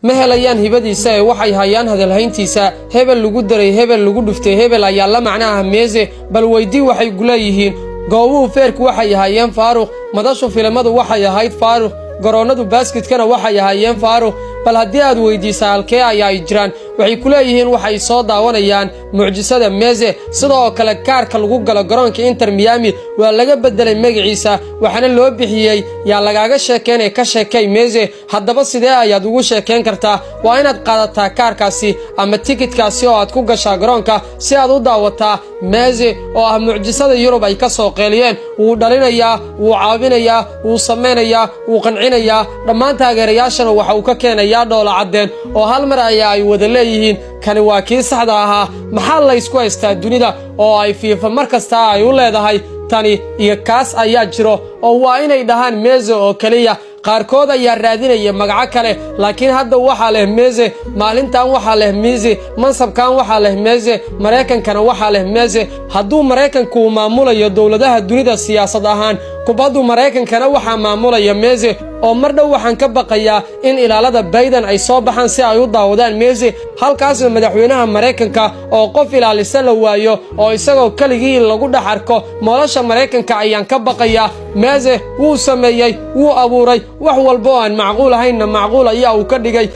ma helayaan hibadiisa ee waxay hayaan hadalhayntiisa hebel lagu daray hebel lagu dhuftay hebel ayaa la macnaha Messi bal weydii waxay guleeyihiin goobuhu feerku waxay hayeen Faaruq madashu filimadu waxay ahayd Faaruq garoonadu basketkana waxay hayeen Faaruq bal haddii aad weydiisaa halkee ay jiraan waxay kuleeyihiin waxay soo daawanayaan mucjisada Messi sidoo kale kaarka lagu galo garoonka Inter Miami waa laga bedelay magaciisa waxana loo bixiyay yaa lagaaga sheekeynay ka sheekay Messi haddaba sidee ayaad ugu sheekeyn kartaa waa inaad qaadataa kaarkaasi ama tikidkaasi oo aad ku gashaa garoonka si aad u daawataa Messi oo ah mucjisada Yurub ay ka soo qeeliyeen uu dhalinayaa uu caawinayaa uu sameynayaa uu qancinayaa dhammaan taageerayaashana waxa uu ka keenayaa dhoola cadeen oo hal mar ay wada leeyihiin kani waa kii saxda ahaa maxaa la isku haystaa dunida oo ay FIFA markasta ay u leedahay tani iyo kaas ayaa jiro oo waa inay dhahaan Messi oo kaliya qaarkood ayaa raadinaya magac kale laakiin hadda waxa leh Messi maalintan waxa leh Messi mansabkan waxa leh Messi Mareykankana waxa leh Messi hadduu Mareykanku maamulayo dawladaha dunida siyaasad ahaan kubaddu Mareykankana waxa maamulaya Messi oo mar dhow waxaan ka baqayaa in ilaalada Biden ay soo baxaan si ay u daawadaan Messi halkaas madaxweynaha Mareykanka oo qof ilaalisa la waayo oo isagoo kaligii lagu dhaxarko nolosha Mareykanka ayaan ka baqayaa Messi wuu sameeyay wuu abuuray wax walba oo aan macquul ahayn macquul ayaa uu ka dhigay